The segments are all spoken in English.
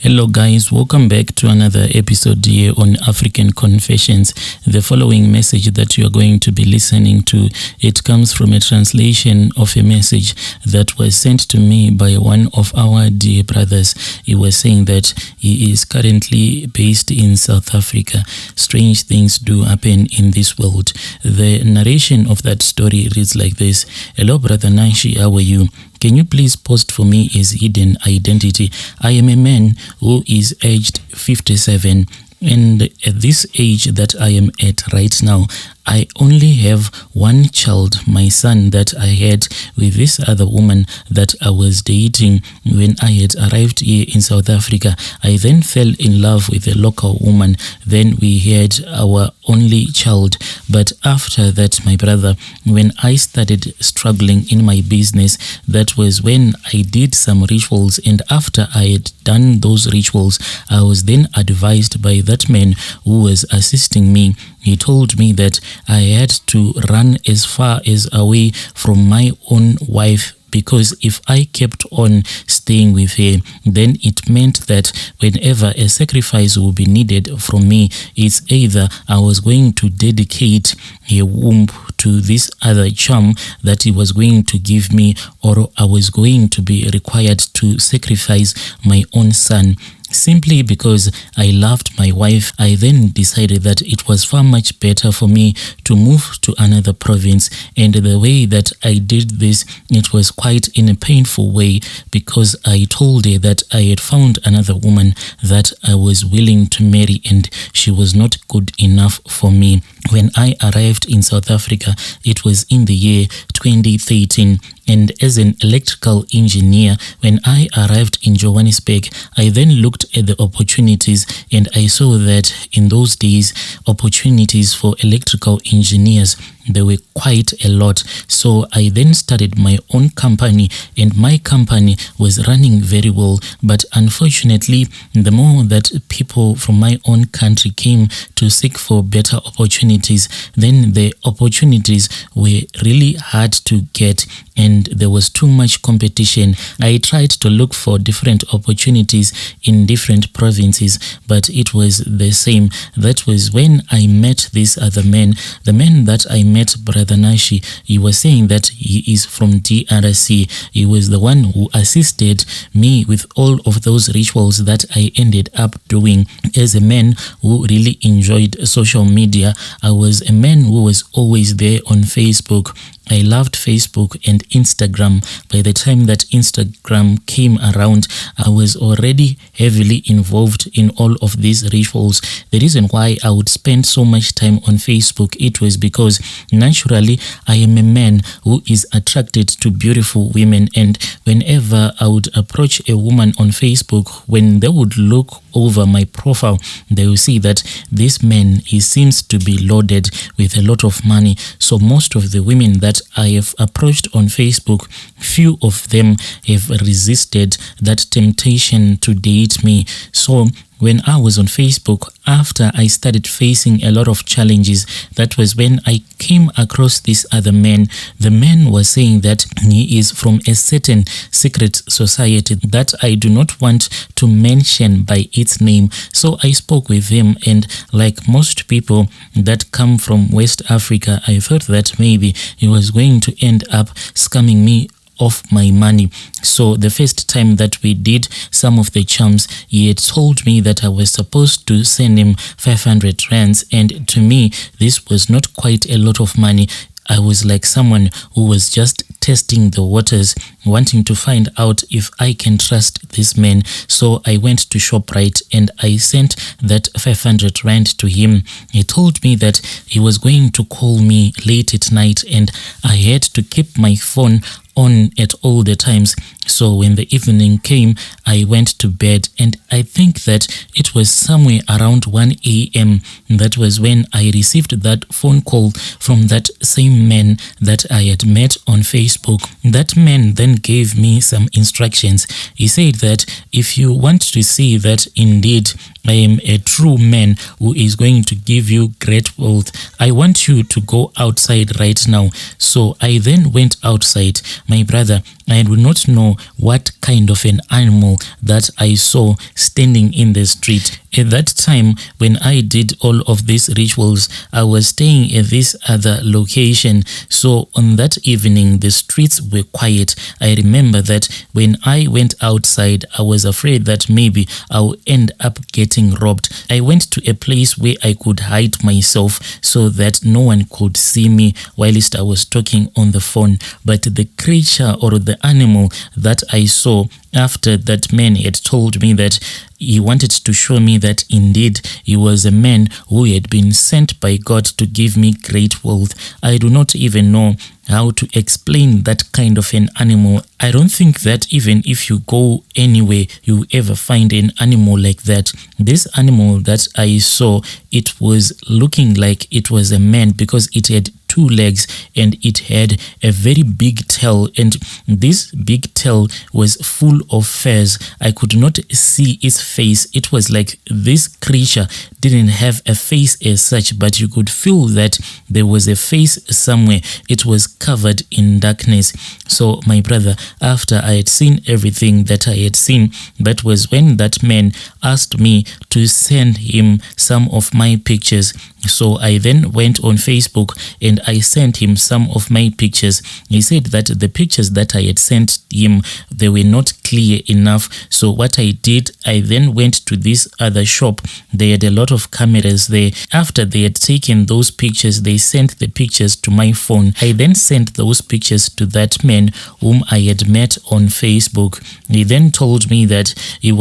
Hello guys, welcome back to another episode here on African Confessions. The following message that you are going to be listening to, it comes from a translation of a message that was sent to me by one of our dear brothers. He was saying that he is currently based in South Africa. Strange things do happen in this world. The narration of that story reads like this. Hello brother Nashi, how are you? Can you please post for me his hidden identity? I am a man who is aged 57, and at this age that I am at right now, I only have one child, my son, that I had with this other woman that I was dating when I had arrived here in South Africa. I then fell in love with a local woman. Then we had our only child. But after that, my brother, when I started struggling in my business, that was when I did some rituals. And after I had done those rituals, I was then advised by that man who was assisting me. He told me that I had to run as far as away from my own wife, because if I kept on staying with her, then it meant that whenever a sacrifice would be needed from me, it's either I was going to dedicate her womb to this other charm that he was going to give me, or I was going to be required to sacrifice my own son. Simply because I loved my wife, I then decided that it was far much better for me to move to another province. And the way that I did this, it was quite in a painful way, because I told her that I had found another woman that I was willing to marry, and she was not good enough for me. When I arrived in South Africa, it was in the year 2013. And as an electrical engineer, when I arrived in Johannesburg, I then looked at the opportunities, and I saw that in those days, opportunities for electrical engineers, there were quite a lot. So I then started my own company, and my company was running very well. But unfortunately, the more that people from my own country came to seek for better opportunities, then the opportunities were really hard to get, and there was too much competition. I tried to look for different opportunities in different provinces, but it was the same. That was when I met this other man. The man that I met, Brother Nashi, he was saying that he is from DRC. He was the one who assisted me with all of those rituals that I ended up doing. As a man who really enjoyed social media, I was a man who was always there on Facebook. I loved Facebook and Instagram. By the time that Instagram came around, I was already heavily involved in all of these rituals. The reason why I would spend so much time on Facebook, it was because naturally I am a man who is attracted to beautiful women, and whenever I would approach a woman on Facebook, when they would look over my profile, they will see that this man, he seems to be loaded with a lot of money. So most of the women that I have approached on Facebook, few of them have resisted that temptation to date me. So when I was on Facebook, after I started facing a lot of challenges, that was when I came across this other man. The man was saying that he is from a certain secret society that I do not want to mention by its name. So I spoke with him, and like most people that come from West Africa, I thought that maybe he was going to end up scamming me of my money. So the first time that we did some of the charms, he had told me that I was supposed to send him 500 rands, and to me this was not quite a lot of money. I was like someone who was just testing the waters, wanting to find out if I can trust this man. So I went to ShopRite and I sent that 500 rand to him. He told me that he was going to call me late at night, and I had to keep my phone on at all the times. So when the evening came, I went to bed, and I think that it was somewhere around 1 a.m. That was when I received that phone call from that same man that I had met on Facebook. That man then gave me some instructions. He said that if you want to see that indeed I am a true man who is going to give you great wealth, I want you to go outside right now. So I then went outside. My brother, I do not know what kind of an animal that I saw standing in the street. At that time, when I did all of these rituals, I was staying at this other location. So on that evening, the streets were quiet. I remember that when I went outside, I was afraid that maybe I'll end up getting robbed. I went to a place where I could hide myself so that no one could see me whilst I was talking on the phone. But the creature or the animal that I saw after that man had told me that he wanted to show me that indeed he was a man who had been sent by God to give me great wealth. I do not even know how to explain that kind of an animal. I don't think that even if you go anywhere, you ever find an animal like that. This animal that I saw, it was looking like it was a man because it had 2 legs and it had a very big tail, and this big tail was full of furs. I could not see its face. It was like this creature didn't have a face as such, but you could feel that there was a face somewhere. It was covered in darkness. So my brother, after I had seen everything that I had seen, that was when that man asked me to send him some of my pictures. So I then went on Facebook and I sent him some of my pictures. He said that the pictures that I had sent him, they were not clear enough. So what I did, I then went to this other shop. They had a lot of cameras there. After they had taken those pictures, they sent the pictures to my phone. I then sent those pictures to that man whom I had met on Facebook. He then told me that he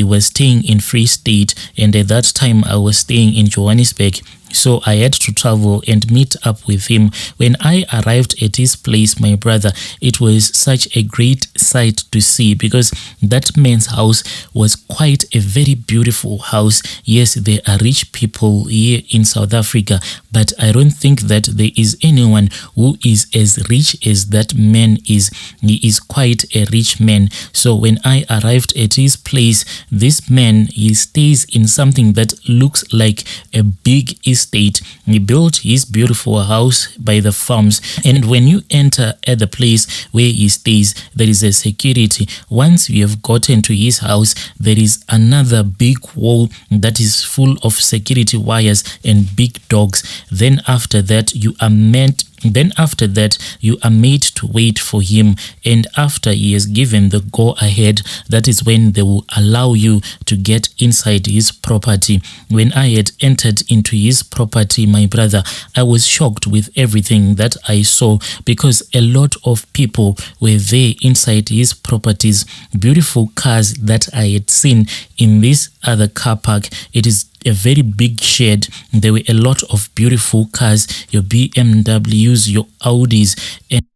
was staying in Free State, and at that time I was staying in Johannesburg. So I had to travel and meet up with him. When I arrived at his place, my brother, it was such a great sight to see because that man's house was quite a very beautiful house. Yes, there are rich people here in South Africa, but I don't think that there is anyone who is as rich as that man is. He is quite a rich man. So when I arrived at his place, this man, he stays in something that looks like a big estate. He built his beautiful house by the farms, and when you enter at the place where he stays, there is a security. Once you have gotten to his house, there is another big wall that is full of security wires and big dogs. Then after that you are made to wait for him, and after he has given the go ahead, that is when they will allow you to get inside his property. When I had entered into his property, my brother, I was shocked with everything that I saw because a lot of people were there inside his properties. Beautiful cars that I had seen in this other car park. It is a very big shed. There were a lot of beautiful cars, your BMWs, your Audis, and